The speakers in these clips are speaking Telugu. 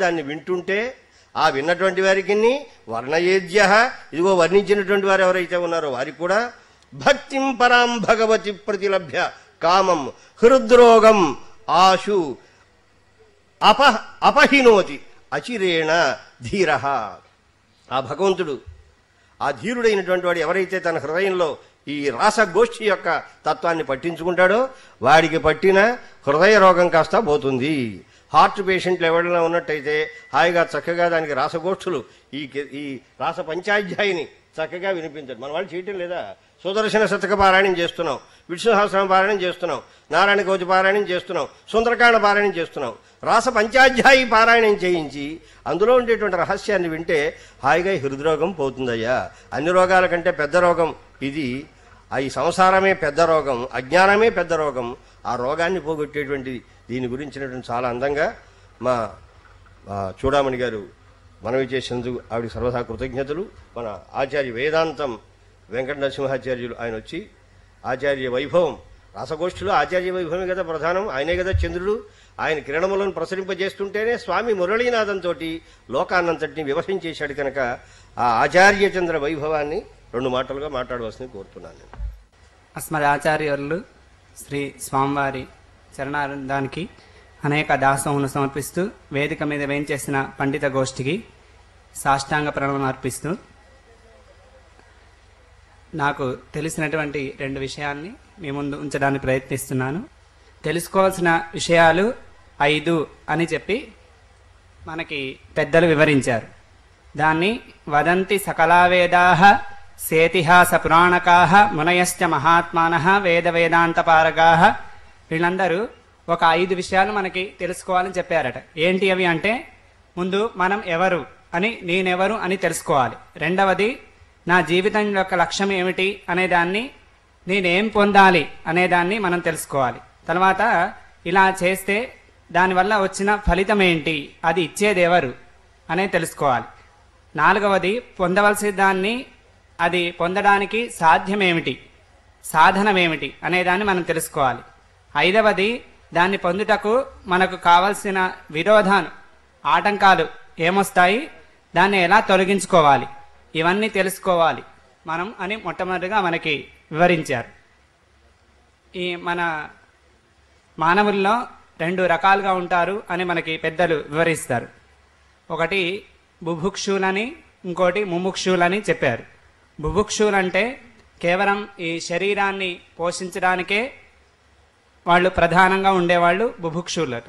దాన్ని వింటుంటే ఆ విన్నటువంటి వారికి వర్ణయేజ్య, ఇదిగో వర్ణించినటువంటి వారు ఎవరైతే ఉన్నారో వారికి కూడా భక్తిం పరాం భగవతి ప్రతిలభ్య కామం హృద్రోగం ఆశు అపహినోతి అచిరేణ ధీర. ఆ భగవంతుడు, ఆ ధీరుడైనటువంటి వాడు ఎవరైతే తన హృదయంలో ఈ రాసగోష్ఠి యొక్క తత్వాన్ని పట్టించుకుంటాడో వాడికి పట్టిన హృదయ రోగం కాస్త పోతుంది. హార్ట్ పేషెంట్లు ఎవరైనా ఉన్నట్టయితే హాయిగా చక్కగా దానికి రాసగోష్ఠులు ఈ రాస పంచాధ్యాయిని చక్కగా వినిపించండి. మన వాళ్ళు చేయటం లేదా? సుదర్శన శతక పారాయణం చేస్తున్నాం, విష్ణు సహస్రనామ పారాయణం చేస్తున్నాం, నారాయణ కవచ పారాయణం చేస్తున్నాం, సుందరకాండ పారాయణం చేస్తున్నాం. రాస పంచాధ్యాయి పారాయణం చేయించి అందులో ఉండేటువంటి రహస్యాన్ని వింటే హాయిగా హృద్రోగం పోతుందయ్యా. అన్ని రోగాల కంటే పెద్ద రోగం ఇది. ఈ సంసారమే పెద్ద రోగం, అజ్ఞానమే పెద్ద రోగం. ఆ రోగాన్ని పోగొట్టేటువంటిది. దీని గురించినటువంటి చాలా అందంగా మా చూడామణి గారు మనవి చేసినందుకు ఆవిడకి సర్వదా కృతజ్ఞతలు. మన ఆచార్య వేదాంతం వెంకట నరసింహాచార్యులు ఆయన వచ్చి ఆచార్య వైభవం, రాసగోష్ఠిలో ఆచార్య వైభవమే కదా ప్రధానం. ఆయనే కదా చంద్రుడు. ఆయన కిరణములను ప్రసరింపజేస్తుంటేనే స్వామి మురళీనాథంతో లోకాన్నంతటిని వివసించేశాడు. కనుక ఆ ఆచార్య చంద్ర వైభవాన్ని 2 మాటలుగా మాట్లాడవలసింది కోరుతున్నాను. అస్మదాచార్యులు శ్రీ స్వామివారి చరణానందానికి అనేక దాసోహమును సమర్పిస్తూ వేదిక మీద వేయించేసిన పండిత గోష్ఠికి సాష్టాంగ ప్రణామం అర్పిస్తూ నాకు తెలిసినటువంటి 2 విషయాల్ని మీ ముందు ఉంచడానికి ప్రయత్నిస్తున్నాను. తెలుసుకోవాల్సిన విషయాలు 5 అని చెప్పి మనకి పెద్దలు వివరించారు. దాన్ని వదంతి సకలావేదాః సేతిహాస పురాణకాః మునయశ్చ మహాత్మానః వేద వేదాంత పారగాః. వీళ్ళందరూ ఒక 5 విషయాలు మనకి తెలుసుకోవాలని చెప్పారట. ఏంటి అవి అంటే, ముందు మనం ఎవరు అని, నేనెవరు అని తెలుసుకోవాలి. రెండవది, నా జీవితం యొక్క లక్ష్యం ఏమిటి అనేదాన్ని, నేనేం పొందాలి అనేదాన్ని మనం తెలుసుకోవాలి. తర్వాత ఇలా చేస్తే దానివల్ల వచ్చిన ఫలితం ఏంటి, అది ఇచ్చేది ఎవరు అనేది తెలుసుకోవాలి. 4వది, పొందవలసిన దాన్ని, అది పొందడానికి సాధ్యమేమిటి, సాధనమేమిటి అనేదాన్ని మనం తెలుసుకోవాలి. 5వది, దాన్ని పొందుటకు మనకు కావలసిన విరోధాలు, ఆటంకాలు ఏమొస్తాయి, దాన్ని ఎలా తొలగించుకోవాలి, ఇవన్నీ తెలుసుకోవాలి మనం అని మొట్టమొదటిగా మనకి వివరించారు. ఈ మన మానవుల్లో 2 రకాలుగా ఉంటారు అని మనకి పెద్దలు వివరిస్తారు. ఒకటి బుభుక్షులని, ఇంకోటి ముముక్షులని చెప్పారు. బుభుక్షులంటే కేవలం ఈ శరీరాన్ని పోషించడానికే వాళ్ళు ప్రధానంగా ఉండేవాళ్ళు బుభుక్షులు.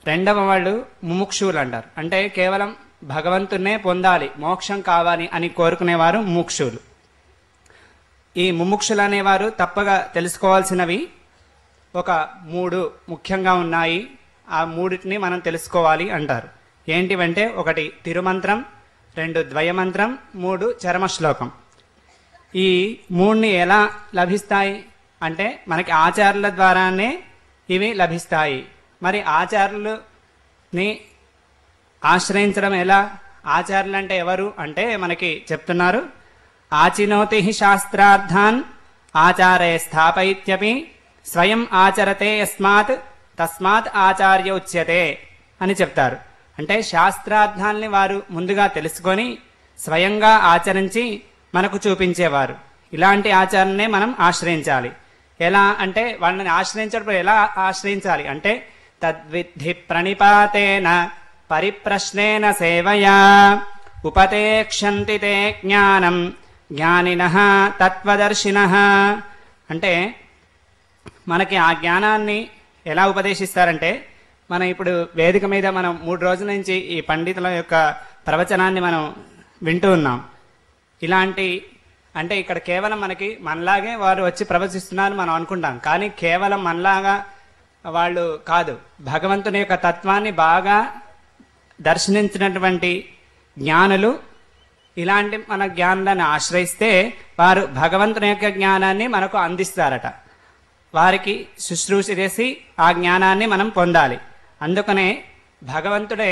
రెండవ వాళ్ళు ముముక్షులు అంటారు. అంటే కేవలం భగవంతున్నే పొందాలి, మోక్షం కావాలి అని కోరుకునేవారు ముముక్షులు. ఈ ముముక్షులు అనేవారు తప్పగా తెలుసుకోవాల్సినవి ఒక 3 ముఖ్యంగా ఉన్నాయి. ఆ 3టిని మనం తెలుసుకోవాలి అంటారు. ఏంటివంటే, 1 తిరుమంత్రం, 2 ద్వయమంత్రం, 3 చరమశ్లోకం. ఈ 3ని ఎలా లభిస్తాయి అంటే, మనకి ఆచార్యుల ద్వారానే ఇవి లభిస్తాయి. మరి ఆచార్యులని ఆశ్రయించడం ఎలా? ఆచార్యులు అంటే ఎవరు అంటే మనకి చెప్తున్నారు, ఆచినోతి శాస్త్రార్థాన్ ఆచారే స్థాపయిత్యపి స్వయం ఆచరతే యస్మాత్ తస్మాత్ ఆచార్య ఉచ్యతే అని చెప్తారు. అంటే శాస్త్రార్థాల్ని వారు ముందుగా తెలుసుకొని స్వయంగా ఆచరించి మనకు చూపించేవారు. ఇలాంటి ఆచారాన్నే మనం ఆశ్రయించాలి. ఎలా అంటే, వాళ్ళని ఆశ్రయించడం ఎలా ఆశ్రయించాలి అంటే, తద్విద్ధి ప్రణిపాతేన పరిప్రశ్నేన సేవయా ఉపతేక్షంతి తే జ్ఞానం జ్ఞానినః తత్వదర్శినః. అంటే మనకి ఆ జ్ఞానాన్ని ఎలా ఉపదేశిస్తారంటే, మనం ఇప్పుడు వేదిక మీద మనం 3 రోజుల నుంచి ఈ పండితుల యొక్క ప్రవచనాన్ని మనం వింటూ ఉన్నాం. ఇలాంటి అంటే ఇక్కడ కేవలం మనకి మనలాగే వారు వచ్చి ప్రవచిస్తున్నారు మనం అనుకుంటాం. కానీ కేవలం మనలాగా వాళ్ళు కాదు, భగవంతుని యొక్క తత్వాన్ని బాగా దర్శించినటువంటి జ్ఞానులు ఇలాంటి మన జ్ఞానాన్ని ఆశ్రయిస్తే వారు భగవంతుని యొక్క జ్ఞానాన్ని మనకు అందిస్తారట. వారికి శుశ్రూష చేసి ఆ జ్ఞానాన్ని మనం పొందాలి. అందుకనే భగవంతుడే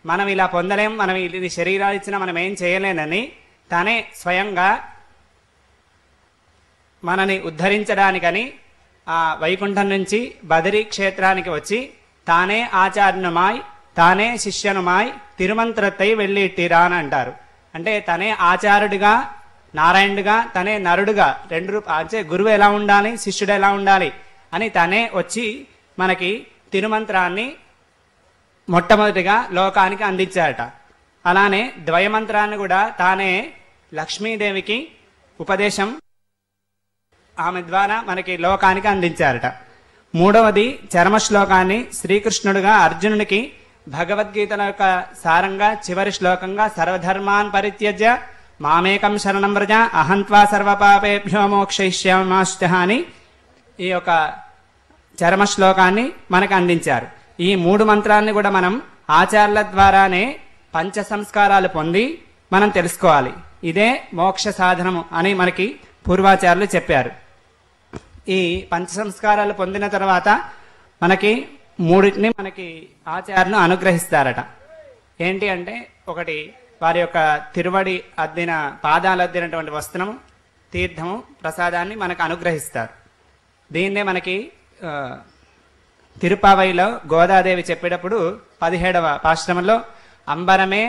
మనం ఇలా పొందలేం, మనం ఇది శరీరాలు ఇచ్చినా మనం ఏం చేయలేనని తానే స్వయంగా మనని ఉద్ధరించడానికని ఆ వైకుంఠం నుంచి బదరీ క్షేత్రానికి వచ్చి తానే ఆచార్యునమాయ్ తానే శిష్యనుమాయ్ తిరుమంత్రతై వెళ్ళిట్టిరా అని అంటారు. అంటే తనే ఆచార్యుడిగా, నారాయణుడిగా, తనే నరుడుగా రెండు అంటే గురువు ఎలా ఉండాలి, శిష్యుడు ఎలా ఉండాలి అని తనే వచ్చి మనకి తిరుమంత్రాన్ని మొట్టమొదటిగా లోకానికి అందించారట. అలానే ద్వయమంత్రాన్ని కూడా తానే లక్ష్మీదేవికి ఉపదేశం ఆమె ద్వారా మనకి లోకానికి అందించారట. మూడవది చరమ శ్లోకాన్ని శ్రీకృష్ణుడుగా అర్జునునికి భగవద్గీతల యొక్క సారంగా చివరి శ్లోకంగా సర్వధర్మాన్ పరిత్యజ్య మామేకం శరణం వ్రజ అహంత్వా సర్వపాపేభ్యో మోక్షయిష్యామాశ్చ అని ఈ యొక్క చరమ శ్లోకాన్ని మనకు అందించారు. ఈ మూడు మంత్రాన్ని కూడా మనం ఆచార్యుల ద్వారానే పంచ సంస్కారాలు పొంది మనం తెలుసుకోవాలి. ఇదే మోక్ష సాధనము అని మనకి పూర్వాచార్యులు చెప్పారు. ఈ పంచ సంస్కారాలు పొందిన తర్వాత మనకి మూడింటిని మనకి ఆచార్యులు అనుగ్రహిస్తారట. ఏంటి అంటే, ఒకటి వారి యొక్క తిరువడి అద్దిన పాదాలు అద్దినటువంటి వస్త్రము, తీర్థము, ప్రసాదాన్ని మనకు అనుగ్రహిస్తారు. దీన్నే మనకి తిరుపావైలో గోదాదేవి చెప్పేటప్పుడు 17వ పాశ్రమంలో అంబరమే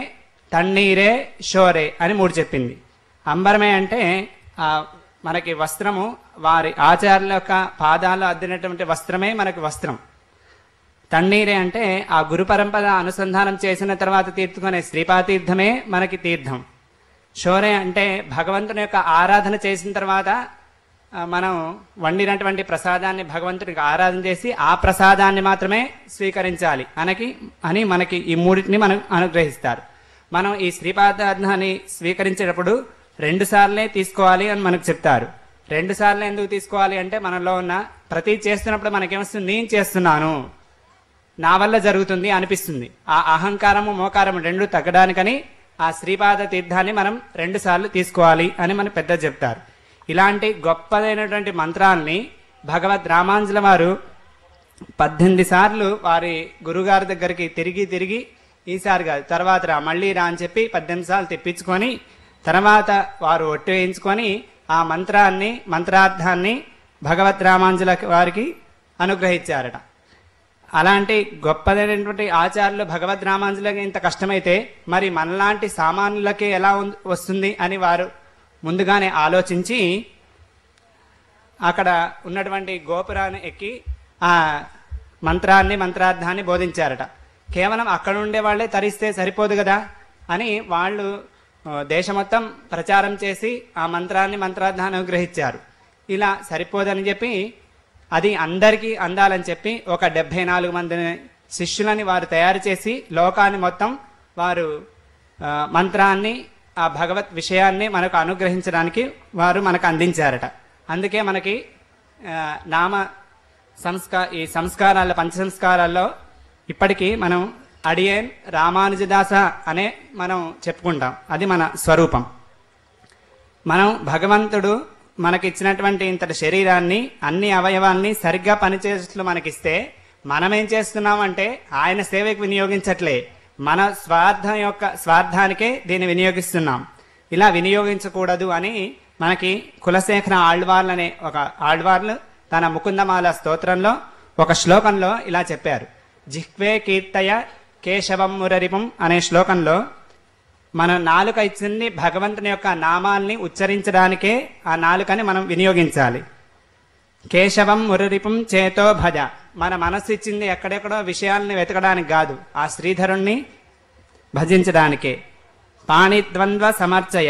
తన్నీరే షోరే అని 3 చెప్పింది. అంబరమే అంటే మనకి వస్త్రము, వారి ఆచార్యుల యొక్క పాదాలు అద్దినటువంటి వస్త్రమే మనకి వస్త్రం. తన్నీరే అంటే ఆ గురు పరంపర అనుసంధానం చేసిన తర్వాత తీర్చుకునే శ్రీపాతీర్థమే మనకి తీర్థం. షోరే అంటే భగవంతుని యొక్క ఆరాధన చేసిన తర్వాత మనం వండినటువంటి ప్రసాదాన్ని భగవంతునికి ఆరాధన చేసి ఆ ప్రసాదాన్ని మాత్రమే స్వీకరించాలి అని మనకి ఈ మూడింటిని మనం అనుగ్రహిస్తారు. మనం ఈ శ్రీపాదాన్ని స్వీకరించేటప్పుడు 2 సార్లే తీసుకోవాలి అని మనకు చెప్తారు. 2 సార్లు ఎందుకు తీసుకోవాలి అంటే, మనలో ఉన్న ప్రతి చేస్తున్నప్పుడు మనకేమొస్తుంది, నేను చేస్తున్నాను, నా వల్ల జరుగుతుంది అనిపిస్తుంది. ఆ అహంకారము మోకారము 2 తగ్గడానికని ఆ శ్రీపాద తీర్థాన్ని మనం 2 సార్లు తీసుకోవాలి అని మన పెద్ద చెప్తారు. ఇలాంటి గొప్పదైనటువంటి మంత్రాల్ని భగవద్ రామానుజుల వారు 18 సార్లు వారి గురుగారి దగ్గరికి తిరిగి ఈసారి కాదు తర్వాత రా మళ్ళీ రా అని చెప్పి 18 సార్లు తెప్పించుకొని తర్వాత వారు ఒట్టు వేయించుకొని ఆ మంత్రార్థాన్ని భగవద్ రామానుజుల వారికి అనుగ్రహించారట. అలాంటి గొప్పదైనటువంటి ఆచార్యులు భగవద్ రామానుజులకి ఇంత కష్టమైతే మరి మనలాంటి సామాన్యులకి ఎలా వస్తుంది అని వారు ముందుగానే ఆలోచించి అక్కడ ఉన్నటువంటి గోపురాన్ని ఎక్కి ఆ మంత్రార్థాన్ని బోధించారట. కేవలం అక్కడ ఉండే వాళ్ళే తరిస్తే సరిపోదు కదా అని వాళ్ళు దేశం మొత్తం ప్రచారం చేసి ఆ మంత్రార్థాన్ని అనుగ్రహించారు. ఇలా సరిపోదని చెప్పి అది అందరికీ అందాలని చెప్పి ఒక 74 మంది శిష్యులని వారు తయారు చేసి లోకాన్ని మొత్తం వారు మంత్రాన్ని, ఆ భగవత్ విషయాన్ని మనకు అనుగ్రహించడానికి వారు మనకు అందించారట. అందుకే మనకి ఈ సంస్కారాల పంచ సంస్కారాల్లో ఇప్పటికీ మనం అడియేన్ రామానుజదాస అనే మనం చెప్పుకుంటాం. అది మన స్వరూపం. మనం భగవంతుడు మనకిచ్చినటువంటి ఇంతటి శరీరాన్ని, అన్ని అవయవాల్ని సరిగ్గా పనిచేసేట్లు మనకిస్తే మనమేం చేస్తున్నామంటే ఆయన సేవకి వినియోగించట్లే, మన స్వార్థానికే దీన్ని వినియోగిస్తున్నాం. ఇలా వినియోగించకూడదు అని మనకి కులశేఖర ఆళ్వార్లు అనే ఒక ఆళ్వార్లు తన ముకుందమాల స్తోత్రంలో ఒక శ్లోకంలో ఇలా చెప్పారు. జిహ్వే కీర్తయ కేశవం మురరిపం అనే శ్లోకంలో మన నాలుక ఇచ్చింది భగవంతుని యొక్క నామాల్ని ఉచ్చరించడానికే ఆ నాలుకని మనం వినియోగించాలి. కేశవం మురరిపం చేతో భజ, మన మనస్సు ఇచ్చింది ఎక్కడెక్కడో విషయాల్ని వెతకడానికి కాదు, ఆ శ్రీధరుణ్ణి భజించడానికే. పాణిద్వంద్వ సమర్చయ,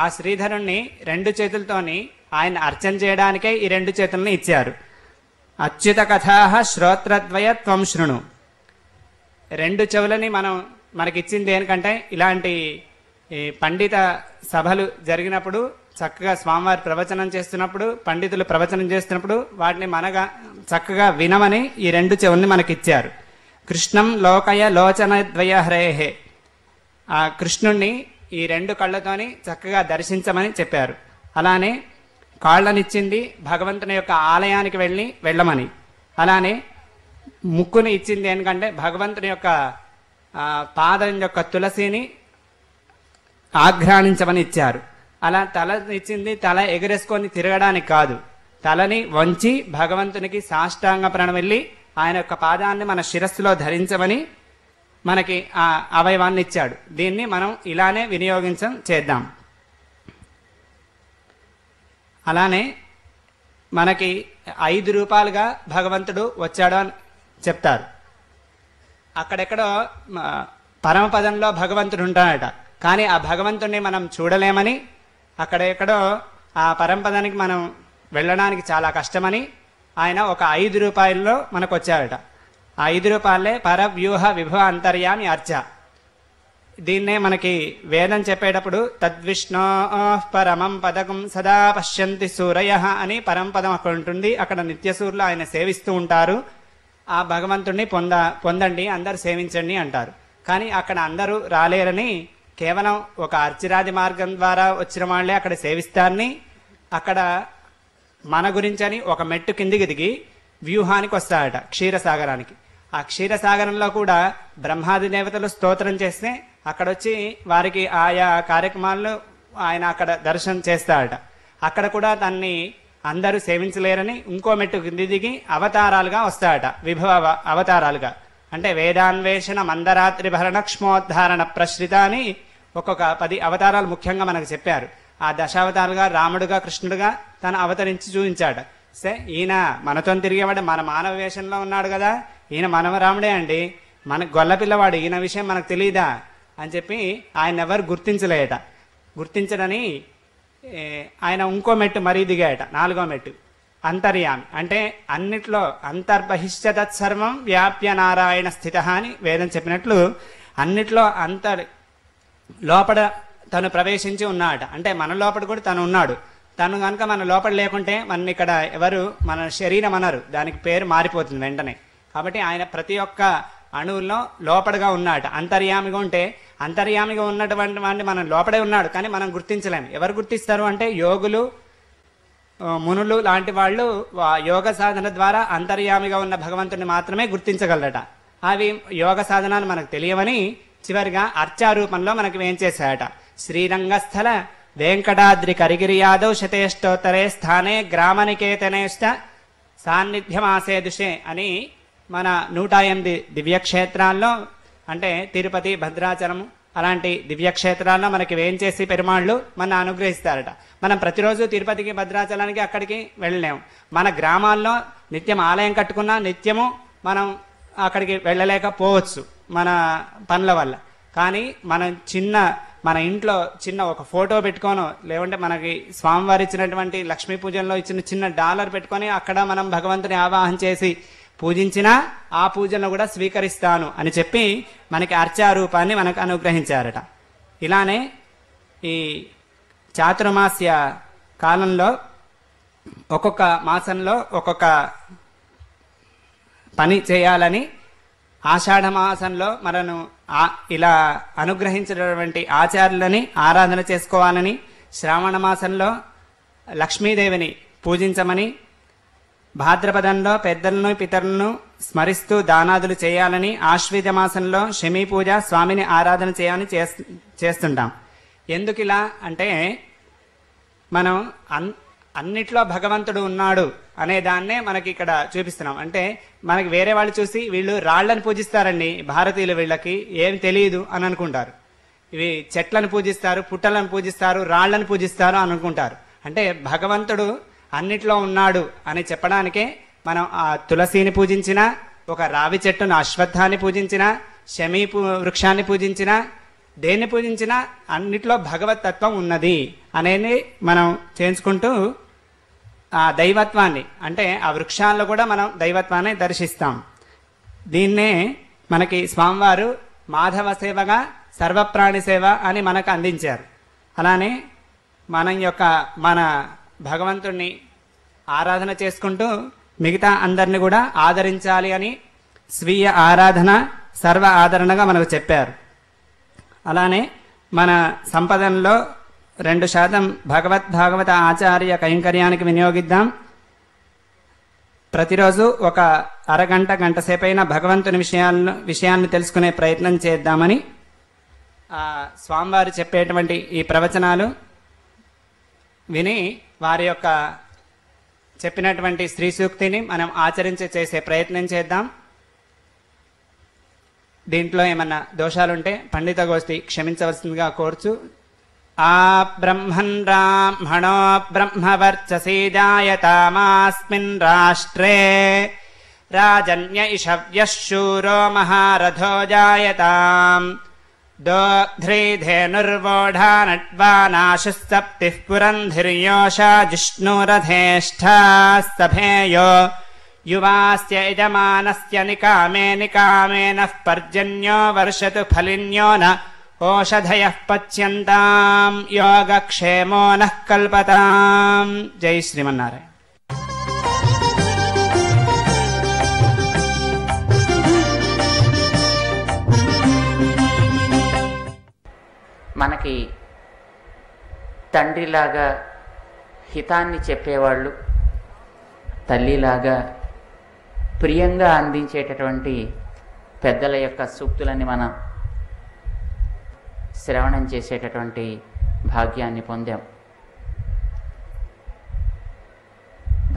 ఆ శ్రీధరుణ్ణి 2 చేతులతోని ఆయన అర్చన చేయడానికే ఈ 2 చేతుల్ని ఇచ్చారు. అచ్యుత కథా శ్రోత్రద్వయ త్వం శృణు, 2 చెవులని మనకిచ్చింది దేనికంటే, ఇలాంటి పండిత సభలు జరిగినప్పుడు చక్కగా స్వామివారి ప్రవచనం చేస్తున్నప్పుడు, పండితులు ప్రవచనం చేస్తున్నప్పుడు వాటిని చక్కగా వినమని ఈ 2 చెవుల్ని మనకిచ్చారు. కృష్ణం లోకయ లోచనద్వయ హరేహే, ఆ కృష్ణుణ్ణి ఈ 2 కళ్ళతోని చక్కగా దర్శించమని చెప్పారు. అలానే కాళ్ళనిచ్చింది భగవంతుని యొక్క ఆలయానికి వెళ్ళమని. అలానే ముక్కుని ఇచ్చింది ఎందుకంటే భగవంతుని యొక్క పాదం యొక్క తులసిని ఆఘ్రాణించమని ఇచ్చారు. అలా తల ఇచ్చింది తల ఎగరేసుకొని తిరగడానికి కాదు, తలని వంచి భగవంతునికి సాష్టాంగ ప్రణమిల్లి ఆయన యొక్క పాదాన్ని మన శిరస్సులో ధరించమని మనకి ఆ అవయవాన్ని ఇచ్చాడు. దీన్ని మనం ఇలానే వినియోగించం చేద్దాం. అలానే మనకి 5 రూపాయలుగా భగవంతుడు వచ్చాడు అని చెప్తారు. అక్కడెక్కడో పరమపదంలో భగవంతుడు ఉంటాడట. కానీ ఆ భగవంతుడిని మనం చూడలేమని, అక్కడెక్కడో ఆ పరమపదానికి మనం వెళ్ళడానికి చాలా కష్టమని ఆయన ఒక 5 రూపాయల్లో మనకు వచ్చాడట. ఆ 5 రూపాయలే పరవ్యూహ విభవ అంతర్యామి అర్చ. దీన్నే మనకి వేదం చెప్పేటప్పుడు తద్విష్ణో పరమం పదకం సదా పశ్యంతి సూరయ అని పరమపదం అక్కడ ఉంటుంది. అక్కడ నిత్యసూరులు ఆయన సేవిస్తూ ఉంటారు. ఆ భగవంతుణ్ణి పొందండి, అందరు సేవించండి అంటారు. కానీ అక్కడ అందరూ రాలేరని కేవలం ఒక అర్చిరాది మార్గం ద్వారా వచ్చిన వాళ్లే అక్కడ సేవిస్తారని, అక్కడ మన గురించని ఒక మెట్టు కిందికి దిగి వ్యూహానికి వస్తాడట, క్షీరసాగరానికి. ఆ క్షీరసాగరంలో కూడా బ్రహ్మాది దేవతలు స్తోత్రం చేస్తే అక్కడొచ్చి వారికి ఆయా కార్యక్రమాలను ఆయన అక్కడ దర్శనం చేస్తాడట. అక్కడ కూడా దాన్ని అందరూ సేవించలేరని ఇంకో మెట్టు కింది దిగి అవతారాలుగా వస్తాడట, విభవ అవతారాలుగా. అంటే వేదాన్వేషణ మందరాత్రి భరణక్ష్మోద్ధారణ ప్రశ్రిత అని ఒక్కొక్క 10 అవతారాలు ముఖ్యంగా మనకు చెప్పారు. ఆ దశావతారాలుగా రాముడుగా కృష్ణుడుగా తను అవతరించి చూపించాడు. సే ఈయన మనతో తిరిగేవాడు, మన మానవ వేషంలో ఉన్నాడు కదా, ఈయన మనవ రాముడే అండి, మన గొల్ల పిల్లవాడు, ఈయన విషయం మనకు తెలియదా అని చెప్పి ఆయన ఎవరు గుర్తించలేట. గుర్తించడని ఆయన ఇంకో మెట్టు మరీ దిగాయట, 4వ మెట్టు అంతర్యామి. అంటే అన్నిట్లో అంతర్బహిష్ట తత్సర్వం వ్యాప్య నారాయణ స్థిత అని వేదం చెప్పినట్లు అన్నిట్లో లోపల తను ప్రవేశించి ఉన్నాడట. అంటే మన లోపల కూడా తను ఉన్నాడు. తను కనుక మన లోపల లేకుంటే మన ఇక్కడ ఎవరు మన శరీరం అనరు, దానికి పేరు మారిపోతుంది వెంటనే. కాబట్టి ఆయన ప్రతి ఒక్క అణువుల్లో లోపడగా ఉన్నాడు. అంతర్యామిగా ఉంటే అంతర్యామిగా ఉన్నటువంటి వాడిని మనం లోపడే ఉన్నాడు కానీ మనం గుర్తించలేము. ఎవరు గుర్తిస్తారు అంటే యోగులు, మునులు లాంటి వాళ్ళు యోగ సాధన ద్వారా అంతర్యామిగా ఉన్న భగవంతుని మాత్రమే గుర్తించగలరట. అవి యోగ సాధనాలు మనకు తెలియవని చివరిగా అర్చారూపంలో మనకు ఏం చేశాడట. శ్రీరంగస్థల వెంకటాద్రి కరిగిరి యాదవ్ శతేష్టోత్తరే స్థానే గ్రామనికేతనేష్ట సాన్నిధ్యమాసేదుషే అని మన 108 దివ్యక్షేత్రాల్లో, అంటే తిరుపతి, భద్రాచలము అలాంటి దివ్యక్షేత్రాల్లో మనకి వేంచేసి పెరుమాళ్ళు మన అనుగ్రహిస్తారట. మనం ప్రతిరోజు తిరుపతికి, భద్రాచలానికి అక్కడికి వెళ్ళలేము. మన గ్రామాల్లో నిత్యం ఆలయం కట్టుకున్నా నిత్యము మనం అక్కడికి వెళ్ళలేకపోవచ్చు మన పనుల వల్ల. కానీ మన ఇంట్లో చిన్న ఒక ఫోటో పెట్టుకోను, లేకుంటే మనకి స్వామివారు ఇచ్చినటువంటి లక్ష్మీ పూజల్లో ఇచ్చిన చిన్న డాలర్ పెట్టుకొని అక్కడ మనం భగవంతుని ఆవాహన చేసి పూజించినా ఆ పూజను కూడా స్వీకరిస్తాను అని చెప్పి మనకి అర్చారూపాన్ని మనకు అనుగ్రహించారట. ఇలానే ఈ చాతుర్మాస్య కాలంలో ఒక్కొక్క మాసంలో ఒక్కొక్క పని చేయాలని, ఆషాఢ మాసంలో మనను ఇలా అనుగ్రహించినటువంటి ఆచార్యులని ఆరాధన చేసుకోవాలని, శ్రావణ మాసంలో లక్ష్మీదేవిని పూజించమని, భాద్రపదంలో పెద్దలను పితరులను స్మరిస్తూ దానాదులు చేయాలని, ఆశ్వీజ మాసంలో శమీ పూజ, స్వామిని ఆరాధన చేయాలని చేస్తుంటాం. ఎందుకు ఇలా అంటే మనం అన్నిట్లో భగవంతుడు ఉన్నాడు అనే దాన్నే మనకి ఇక్కడ చూపిస్తున్నాం. అంటే మనకి వేరే వాళ్ళు చూసి వీళ్ళు రాళ్లను పూజిస్తారండి, భారతీయులు వీళ్ళకి ఏం తెలియదు అని అనుకుంటారు. ఇవి చెట్లను పూజిస్తారు, పుట్టలను పూజిస్తారు, రాళ్లను పూజిస్తారు అని అనుకుంటారు. అంటే భగవంతుడు అన్నిట్లో ఉన్నాడు అని చెప్పడానికే మనం ఆ తులసిని పూజించినా, ఒక రావి చెట్టును అశ్వత్థాన్ని పూజించినా, శమీ వృక్షాన్ని పూజించినా, దేన్ని పూజించినా అన్నిట్లో భగవత్ తత్వం ఉన్నది అనేది మనం చేయించుకుంటూ ఆ దైవత్వాన్ని, అంటే ఆ వృక్షాల్లో కూడా మనం దైవత్వాన్ని దర్శిస్తాం. దీన్నే మనకి స్వామివారు మాధవ సేవగా సర్వప్రాణి సేవ అని మనకు అందించారు. అలానే మన భగవంతుణ్ణి ఆరాధన చేసుకుంటూ మిగతా అందరిని కూడా ఆదరించాలి అని స్వీయ ఆరాధన సర్వ ఆదరణగా మనకు చెప్పారు. అలానే మన సంపదనలో 2% భాగవత ఆచార్య కైంకర్యానికి వినియోగిద్దాం. ప్రతిరోజు ఒక అరగంట, గంట సేపైనా భగవంతుని విషయాన్ని తెలుసుకునే ప్రయత్నం చేద్దామని స్వామివారు చెప్పేటువంటి ఈ ప్రవచనాలు విని వారి యొక్క చెప్పినటువంటి శ్రీ సూక్తిని మనం చేసే ప్రయత్నం చేద్దాం. దీంట్లో ఏమన్నా దోషాలుంటే పండిత గోష్ఠి క్షమించవలసిందిగా కోరుచు. ఆ బ్రహ్మన్ బ్రాహ్మణో బ్రహ్మవర్చసీ జాయతామాస్మిన్ రాష్ట్రే రాజన్య ఇషవ్యః శూరో మహారథో జాయతాం దోగ్ధ్రీధేనుర్వోఢా నడ్వానాశుః సప్తిః పురంధిర్యోషా జిష్ణురథేష్ఠా సభేయో యువాస్య యజమానస్య నికామే నికామేనః పర్జన్యో వర్షతు ఫలిన్యో న ఓషధయః పచ్యంతాం యోగక్షేమో నః కల్పతాం. జై శ్రీమన్నారాయణ. మనకి తండ్రిలాగా హితాన్ని చెప్పేవాళ్ళు, తల్లిలాగా ప్రియంగా అందించేటటువంటి పెద్దల యొక్క సూక్తులని మనం శ్రవణం చేసేటటువంటి భాగ్యాన్ని పొందాం.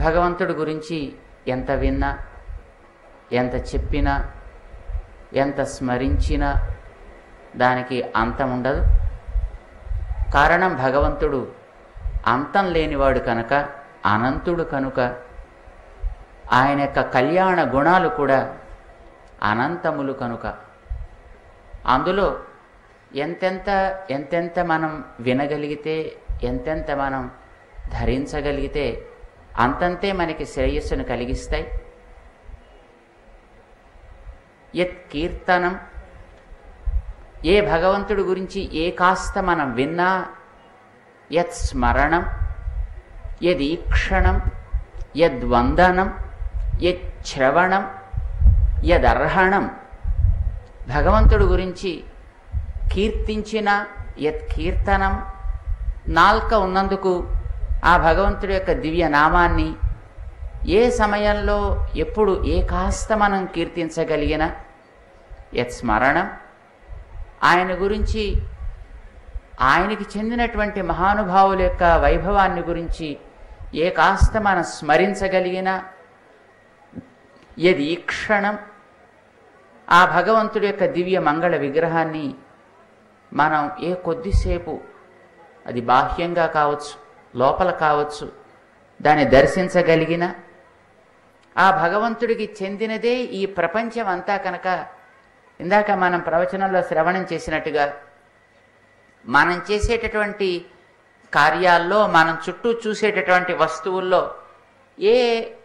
భగవంతుడి గురించి ఎంత విన్నా, ఎంత చెప్పినా, ఎంత స్మరించినా దానికి అంతం ఉండదు. కారణం భగవంతుడు అంతం లేనివాడు కనుక, అనంతుడు కనుక ఆయన యొక్క కళ్యాణ గుణాలు కూడా అనంతములు కనుక అందులో ఎంతెంత మనం వినగలిగితే, ఎంతెంత మనం ధరించగలిగితే అంతంతే మనకి శ్రేయస్సును కలిగిస్తాయి. యత్ కీర్తనం, ఏ భగవంతుడి గురించి ఏ కాస్త మనం విన్నా, యత్ స్మరణం, యదీక్షణం, యద్వందనం, యశ్రవణం, యదర్హణం, భగవంతుడి గురించి కీర్తించిన యత్ కీర్తనం, నాల్క ఉన్నందుకు ఆ భగవంతుడి యొక్క దివ్య నామాన్ని ఏ సమయంలో ఎప్పుడు ఏ కాస్త మనం కీర్తించగలిగిన యత్ స్మరణం, ఆయన గురించి ఆయనకి చెందినటువంటి మహానుభావుల యొక్క వైభవాన్ని గురించి ఏ కాస్త మనం స్మరించగలిగిన యదీక్షణం, ఆ భగవంతుడి యొక్క దివ్య మంగళ విగ్రహాన్ని మనం ఏ కొద్దిసేపు, అది బాహ్యంగా కావచ్చు, లోపల కావచ్చు, దాన్ని దర్శించగలిగిన ఆ భగవంతుడికి చెందినదే ఈ ప్రపంచం అంతా కనుక, ఇందాక మనం ప్రవచనంలో శ్రవణం చేసినట్టుగా మనం చేసేటటువంటి కార్యాల్లో, మనం చుట్టూ చూసేటటువంటి వస్తువుల్లో ఏ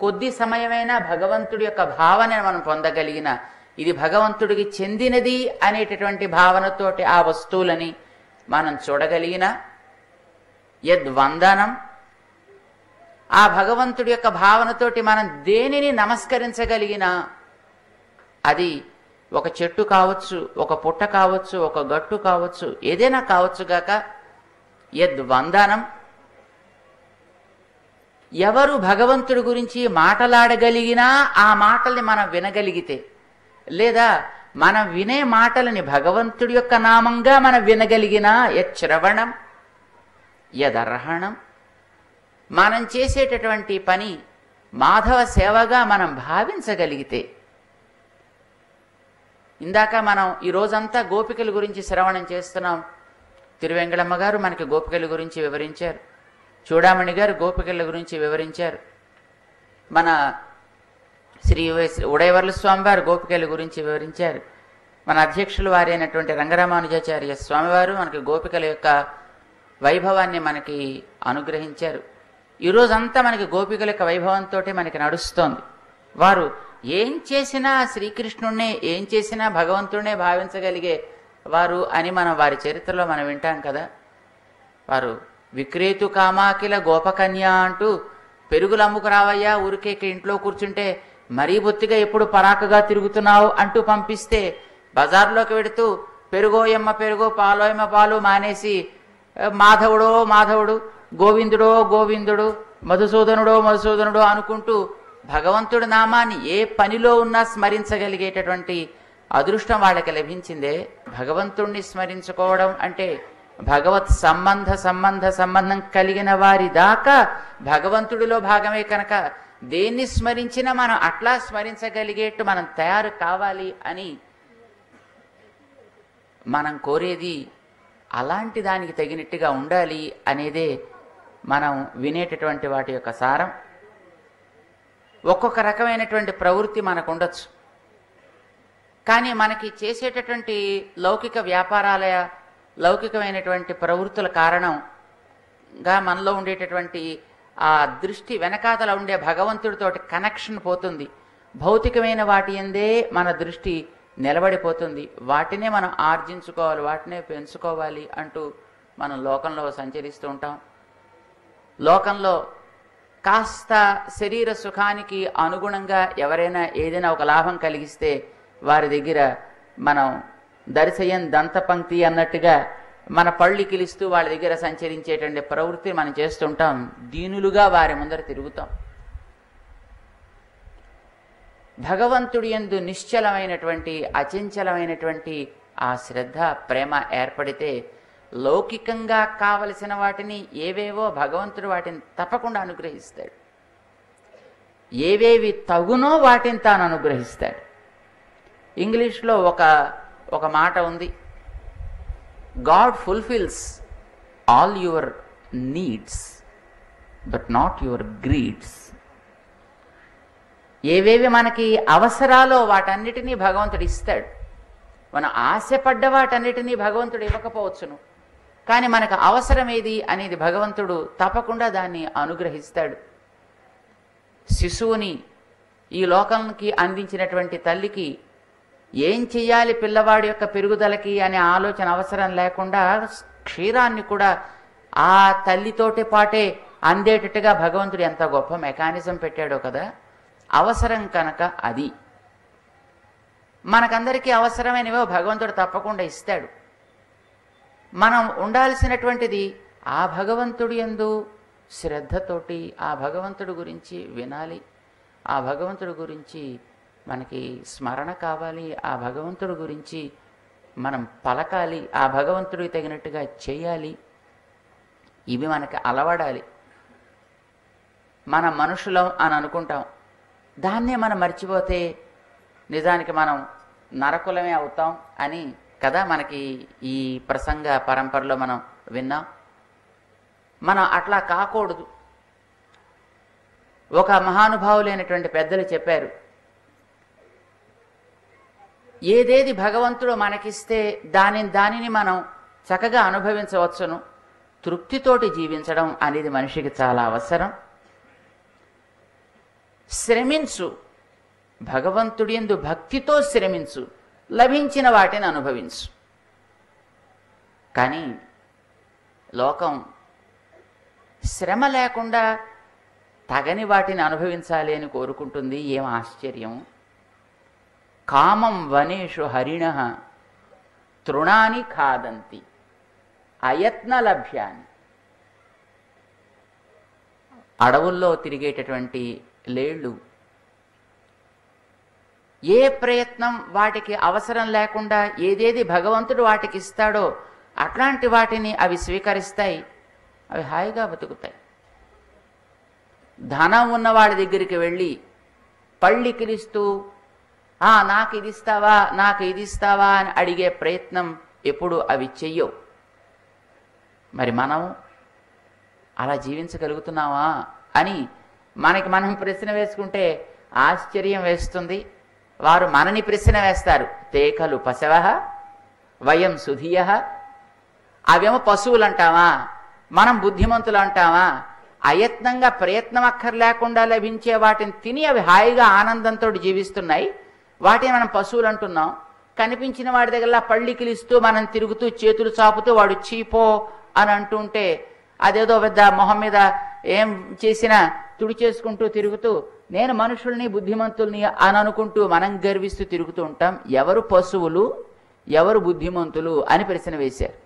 కొద్ది సమయమైనా భగవంతుడి యొక్క భావనను మనం పొందగలిగిన, ఇది భగవంతుడికి చెందినది అనేటటువంటి భావనతోటి ఆ వస్తువులని మనం చూడగలిగిన యద్వందనం, ఆ భగవంతుడి యొక్క భావనతోటి మనం దేనిని నమస్కరించగలిగిన, అది ఒక చెట్టు కావచ్చు, ఒక పుట్ట కావచ్చు, ఒక గట్టు కావచ్చు, ఏదైనా కావచ్చుగాక, యద్వందనం, ఎవరు భగవంతుడి గురించి మాటలాడగలిగినా ఆ మాటల్ని మనం వినగలిగితే, లేదా మనం వినే మాటలని భగవంతుడి యొక్క నామంగా మనం వినగలిగినా యశ్రవణం, యదర్హణం, మనం చేసేటటువంటి పని మాధవ సేవగా మనం భావించగలిగితే. ఇందాక మనం ఈ రోజంతా గోపికల గురించి శ్రవణం చేస్తున్నాం. తిరువెంగళమ్మ గారు మనకి గోపికల గురించి వివరించారు, చూడామణి గారు గోపికల గురించి వివరించారు, మన శ్రీ ఉడయవర్ల స్వామి వారు గోపికల గురించి వివరించారు, మన అధ్యక్షులు వారి అయినటువంటి రంగరామానుజాచార్య స్వామివారు మనకి గోపికల యొక్క వైభవాన్ని మనకి అనుగ్రహించారు. ఈరోజంతా మనకి గోపికల యొక్క వైభవంతో మనకి నడుస్తోంది. వారు ఏం చేసినా శ్రీకృష్ణుణ్ణే, ఏం చేసినా భగవంతుడినే భావించగలిగే వారు అని మనం వారి చరిత్రలో మనం వింటాం కదా. వారు విక్రేతు కామాకిల గోపకన్య అంటూ, పెరుగులు అమ్ముకు రావయ్యా, ఊరికే ఇంట్లో కూర్చుంటే మరీ బొత్తిగా ఎప్పుడు పరాకుగా తిరుగుతున్నావు అంటూ పంపిస్తే, బజార్లోకి వెడుతూ పెరుగోయమ్మ పెరుగో, పాలోయమ్మ పాలు మానేసి మాధవుడో మాధవుడు, గోవిందుడో గోవిందుడు, మధుసూదనుడో మధుసూదనుడో అనుకుంటూ భగవంతుడి నామాన్ని ఏ పనిలో ఉన్నా స్మరించగలిగేటటువంటి అదృష్టం వాళ్ళకి లభించిందే. భగవంతుణ్ణి స్మరించుకోవడం అంటే భగవత్ సంబంధం కలిగిన వారి దాకా భగవంతుడిలో భాగమే కనుక, దేన్ని స్మరించినా మనం అట్లా స్మరించగలిగేట్టు మనం తయారు కావాలి అని మనం కోరేది అలాంటి దానికి తగినట్టుగా ఉండాలి అనేదే మనం వినేటటువంటి వాటి యొక్క సారం. ఒక్కొక్క రకమైనటువంటి ప్రవృత్తి మనకు ఉండొచ్చు, కానీ మనకి చేసేటటువంటి లౌకిక వ్యాపారాల లౌకికమైనటువంటి ప్రవృత్తుల కారణంగా మనలో ఉండేటటువంటి ఆ దృష్టి వెనకాతల ఉండే భగవంతుడితోటి కనెక్షన్ పోతుంది. భౌతికమైన వాటి యందే మన దృష్టి నిలబడిపోతుంది. వాటినే మనం ఆర్జించుకోవాలి, వాటినే పెంచుకోవాలి అంటూ మనం లోకంలో సంచరిస్తూ ఉంటాం. లోకంలో కాస్త శరీర సుఖానికి అనుగుణంగా ఎవరైనా ఏదైనా ఒక లాభం కలిగిస్తే వారి దగ్గర మనం దర్శయం దంతపంక్తి అన్నట్టుగా మన పళ్ళు కిలిస్తూ వాళ్ళ దగ్గర సంచరించేటువంటి ప్రవృత్తి మనం చేస్తుంటాం. దీనులుగా వారి ముందర తిరుగుతాం. భగవంతుడి యందు నిశ్చలమైనటువంటి అచంచలమైనటువంటి ఆ శ్రద్ధ ప్రేమ ఏర్పడితే లౌకికంగా కావలసిన వాటిని ఏవేవో భగవంతుడు వాటిని తప్పకుండా అనుగ్రహిస్తాడు. ఏవేవి తగునో వాటిని తాను అనుగ్రహిస్తాడు. ఇంగ్లీష్లో ఒక మాట ఉంది, God fulfils all your needs but not your greeds. ఏవేవి మనకి అవసరాలో వాటన్నిటినీ భగవంతుడు ఇస్తాడు. మనం ఆశపడ్డ వాటన్నిటినీ భగవంతుడు ఇవ్వకపోవచ్చును, కానీ మనకు అవసరం ఏది అనేది భగవంతుడు తప్పకుండా దాన్ని అనుగ్రహిస్తాడు. శిశువుని ఈ లోకానికి అందించినటువంటి తల్లికి ఏం చెయ్యాలి పిల్లవాడి యొక్క పెరుగుదలకి అనే ఆలోచన అవసరం లేకుండా క్షీరాన్ని కూడా ఆ తల్లితోటి పాటే అందేటట్టుగా భగవంతుడు ఎంత గొప్ప మెకానిజం పెట్టాడో కదా. అవసరం కనుక అది మనకందరికీ అవసరమైనవో భగవంతుడు తప్పకుండా ఇస్తాడు. మనం ఉండాల్సినటువంటిది ఆ భగవంతుడి యందు శ్రద్ధతోటి ఆ భగవంతుడి గురించి వినాలి, ఆ భగవంతుడి గురించి మనకి స్మరణ కావాలి, ఆ భగవంతుడి గురించి మనం పలకాలి, ఆ భగవంతుడికి తగినట్టుగా చేయాలి. ఇవి మనకి అలవడాలి. మన మనుషులం అని అనుకుంటాం, దాన్నే మనం మర్చిపోతే నిజానికి మనం నరకులమే అవుతాం అని కదా మనకి ఈ ప్రసంగ పరంపరలో మనం విన్నాం. మనం అట్లా కాకూడదు. ఒక మహానుభావులైనటువంటి పెద్దలు చెప్పారు, ఏదేది భగవంతుడు మనకిస్తే దానిని మనం చక్కగా అనుభవించవచ్చును. తృప్తితోటి జీవించడం అనేది మనిషికి చాలా అవసరం. శ్రమించు, భగవంతుడి యందు భక్తితో శ్రమించు, లభించిన వాటిని అనుభవించు. కానీ లోకం శ్రమ లేకుండా తగని వాటిని అనుభవించాలి అని కోరుకుంటుంది. ఏం ఆశ్చర్యం! కామం వనేషు హరిణః తృణాని ఖాదంతి అయత్న లభ్యాని. అడవుల్లో తిరిగేటటువంటి లేళ్ళు ఏ ప్రయత్నం వాటికి అవసరం లేకుండా ఏదేది భగవంతుడు వాటికి ఇస్తాడో అట్లాంటి వాటిని అవి స్వీకరిస్తాయి, అవి హాయిగా బతుకుతాయి. ధనం ఉన్న వాడి దగ్గరికి వెళ్ళి పళ్ళికిలిస్తూ నాకు ఇది ఇస్తావా, నాకు ఇది ఇస్తావా అని అడిగే ప్రయత్నం ఎప్పుడు అవి చెయ్యవు. మరి మనం అలా జీవించగలుగుతున్నావా అని మనకి మనం ప్రశ్న వేసుకుంటే ఆశ్చర్యం వేస్తుంది. వారు మనని ప్రశ్న వేస్తారు, తే ఖలు పశవః వయం సుధియః. అవేమో పశువులు అంటావా, మనం బుద్ధిమంతులు అంటావా? అయత్నంగా ప్రయత్నం అక్కర్లేకుండా లభించే వాటిని తిని అవి హాయిగా ఆనందంతో జీవిస్తున్నాయి, వాటిని మనం పశువులు అంటున్నాం. కనిపించిన వాడి దగ్గర పళ్ళికిలిస్తూ మనం తిరుగుతూ చేతులు చాపుతూ వాడు చీపో అని అంటుంటే అదేదో పెద్ద మొహం మీద ఏం చేసినా తుడి చేసుకుంటూ తిరుగుతూ నేను మనుషుల్ని బుద్ధిమంతుల్ని అని అనుకుంటూ మనం గర్విస్తూ తిరుగుతూ ఉంటాం. ఎవరు పశువులు, ఎవరు బుద్ధిమంతులు అని ప్రశ్న వేశారు.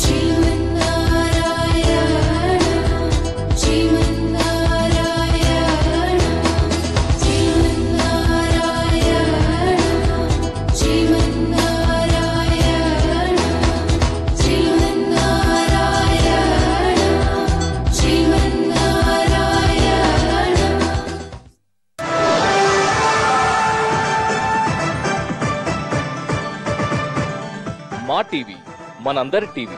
Sri Narayana మా టీవీ, మనందరి టీవీ.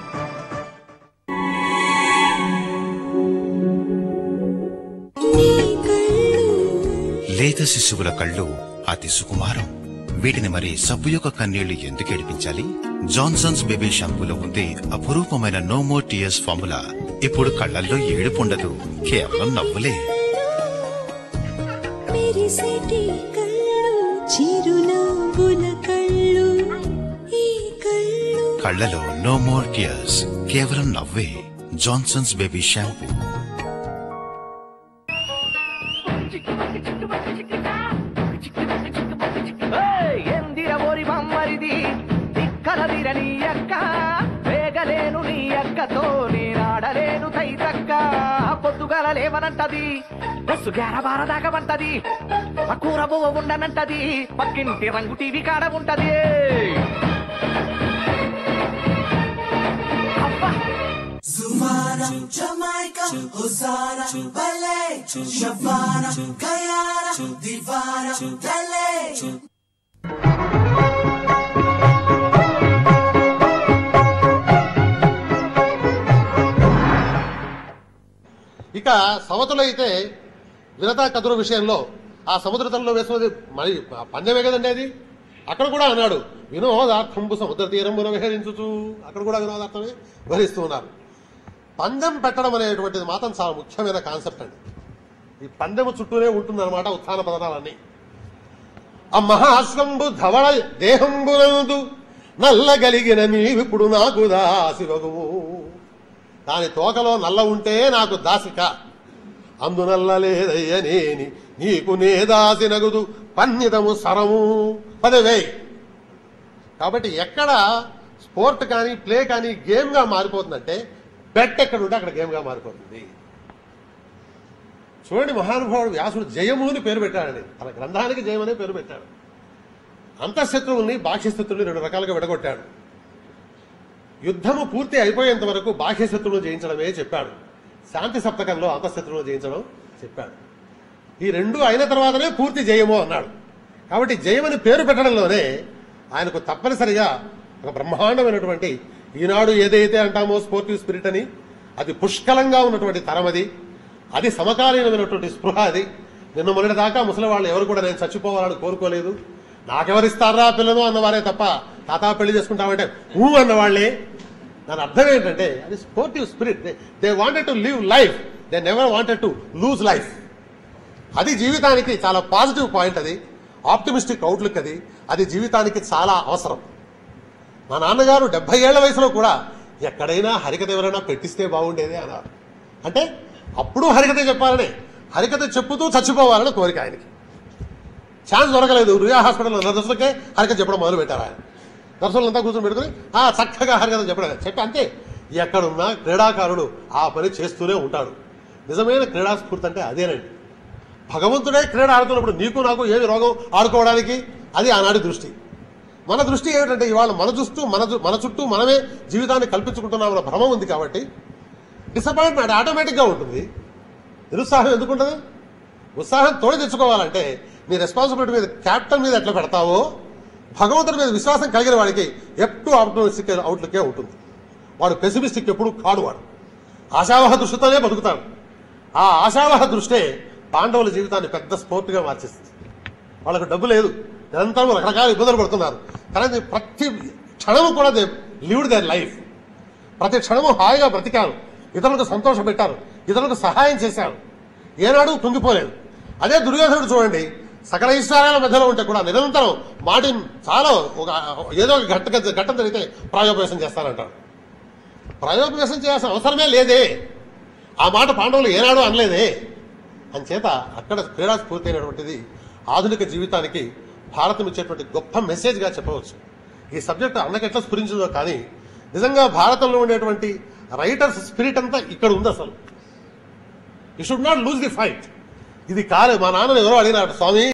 లేత శిశువుల కళ్ళు అతి సుకుమారం. వీటిని మరి సబ్బు యొక్క కన్నీళ్లు ఎందుకు ఏడిపించాలి? జాన్సన్స్ బేబీ షాంపూలో ఉంది అపురూపమైన నో మోర్ టీయర్స్ ఫార్ములా. ఇప్పుడు కళ్లల్లో ఏడుపుండదు, కేవలం నవ్వులే. కళ్లలో నో మోర్ టీయర్స్, కేవలం నవ్వే. Johnson's baby shampoo. వేగలేను నీ అక్కతో నేనాడలేను తైతక్క. పొద్దుగల లేవనంటది, బస్సు గ్యారబార దాకమంటది, కూర బువ్వ ఉండనంటది, పక్కింటి రంగు టీవీ కాడ ఉంటది. ఇక సవతులు అయితే వినతా కదురు విషయంలో ఆ సముద్రతల్లో వేసినది మరి పందెమే కదండి అది. అక్కడ కూడా అన్నాడు వినోదార్థంబు సముద్ర తీరమున విహరించుచు. అక్కడ కూడా వినోదార్థమే విహరిస్తూ ఉన్నారు. పందెం పెట్టడం అనేటువంటిది మాత్రం చాలా ముఖ్యమైన కాన్సెప్ట్ అండి. ఈ పందెము చుట్టూనే ఉంటుందన్నమాట ఉత్థాన పతనాలన్నీ. ఆ మహాశ్వంబు ధవళ దేహంబునందు నల్లగలిగిన నీవిప్పుడు నాకు దాసివగువు. దాని తోకలో నల్ల ఉంటే నాకు దాసిక, అందునల్ల లేదయ్యనేని నీకు నే దాసి నగుదు పన్నితము సరము పదవే. కాబట్టి ఎక్కడ స్పోర్ట్ కానీ ప్లే కానీ గేమ్గా మారిపోతుందంటే బెట్ ఎక్కడ ఉంటే అక్కడ గేమ్గా మారిపోతుంది. చూడండి, మహానుభావుడు వ్యాసుడు జయముని పేరు పెట్టాడండి. తన గ్రంథానికి జయం అనే పేరు పెట్టాడు. అంతఃశత్రువుల్ని బాహ్యశత్రువుల్ని రెండు రకాలుగా విడగొట్టాడు. యుద్ధము పూర్తి అయిపోయేంత వరకు బాహ్యశత్రువులు జయించడమే చెప్పాడు. శాంతి సప్తకంలో అంతఃశత్రువులు జయించడం చెప్పాడు. ఈ రెండు అయిన తర్వాతనే పూర్తి జయము అన్నాడు. కాబట్టి జయమని పేరు పెట్టడంలోనే ఆయనకు తప్పనిసరిగా ఒక బ్రహ్మాండమైనటువంటి ఈనాడు ఏదైతే అంటామో స్పోర్టివ్ స్పిరిట్ అని, అది పుష్కలంగా ఉన్నటువంటి తరమది, అది సమకాలీనమైనటువంటి స్పృహ. అది నిన్న మొన్నటి దాకా ముసలి వాళ్ళు ఎవరు కూడా నేను చచ్చిపోవాలని కోరుకోలేదు, నాకెవరిస్తారా పిల్లలు అన్నవారే తప్ప తాతా పెళ్లి చేసుకుంటామంటే అన్నవాళ్లే. దాని అర్థం ఏంటంటే అది sportive spirit. They wanted to live life, they never wanted to lose life. అది జీవితానికి చాలా పాజిటివ్ పాయింట్, అది ఆప్టిమిస్టిక్ అవుట్లుక్, అది జీవితానికి చాలా అవసరం. మా నాన్నగారు 70 ఏళ్ల వయసులో కూడా ఎక్కడైనా హరికథ ఎవరైనా పెట్టిస్తే బాగుండేది అన్నారు. అంటే అప్పుడు హరికథ చెప్పాలని, హరికథ చెప్పుతూ చచ్చిపోవాలని కోరిక ఆయనకి. ఛాన్స్ దొరకలేదు. రుయా హాస్పిటల్లో నర్సులకే హరికథ చెప్పడం మొదలు పెట్టారు ఆయన. నర్సులంతా కూర్చొని పెట్టుకుని చక్కగా హరికథ చెప్పడం చెప్పి అంతే. ఎక్కడున్నా క్రీడాకారుడు ఆ పని చేస్తూనే ఉంటాడు. నిజమైన క్రీడాస్ఫూర్తి అంటే అదేనండి. భగవంతుడే క్రీడ ఆడుతున్నప్పుడు నీకు నాకు ఏమి రోగం ఆడుకోవడానికి, అది ఆనాటి దృష్టి. మన దృష్టి ఏమిటంటే ఇవాళ మన చుట్టూ మనమే జీవితాన్ని కల్పించుకుంటున్నామన్న భ్రమ ఉంది. కాబట్టి డిసప్పాయింట్మెంట్ ఆటోమేటిక్గా ఉంటుంది. నిరుత్సాహం ఎందుకుంటుంది? ఉత్సాహం తోడి తెచ్చుకోవాలంటే నీ రెస్పాన్సిబిలిటీ మీద, క్యాప్టెన్ మీద ఎట్లా పెడతావో భగవంతుడి మీద విశ్వాసం కలిగిన వాడికి ఎప్పుడు ఆప్టమిస్టిక్ అవుట్లుకే ఉంటుంది. వాడు పెసిమిస్టిక్ ఎప్పుడు కాడు. వాడు ఆశావహ దృష్టితోనే బతుకుతాడు. ఆ ఆశావహ దృష్టే పాండవుల జీవితాన్ని పెద్ద స్పోర్ట్గా మార్చేస్తుంది. వాళ్ళకు డబ్బు లేదు, నిరంతరం రకరకాల ఇబ్బందులు పడుతున్నారు, కానీ ప్రతి క్షణము కూడా దే లివ్డ్ దేర్ లైఫ్. ప్రతి క్షణము హాయిగా బ్రతికారు, ఇతరులకు సంతోషం పెట్టారు, ఇతరులకు సహాయం చేశారు, ఏనాడు కుంగిపోలేదు. అదే దుర్యోధనుడు చూడండి, సకల ఈశ్వరాల మధ్యలో ఉంటే కూడా నిరంతరం మాటి చాలా ఏదో ఘట్టం జరిగితే ప్రాయోపవేశం చేస్తానంటాడు. ప్రాయోపవేశం చేయాల్సిన అవసరమే లేదే. ఆ మాట పాండవులు ఏనాడు అనలేదే. అంచేత అక్కడ క్రీడా స్ఫూర్తి అయినటువంటిది ఆధునిక జీవితానికి భారతం ఇచ్చేటువంటి గొప్ప మెసేజ్గా చెప్పవచ్చు. ఈ సబ్జెక్టు అన్నకెట్లా స్ఫురించిందో కానీ నిజంగా భారతంలో ఉండేటువంటి రైటర్స్ స్పిరిట్ అంతా ఇక్కడ ఉంది. అసలు you should not lose the fight. ఇది కాదు. మా నాన్నని ఎవరో అడిగినాడు, స్వామి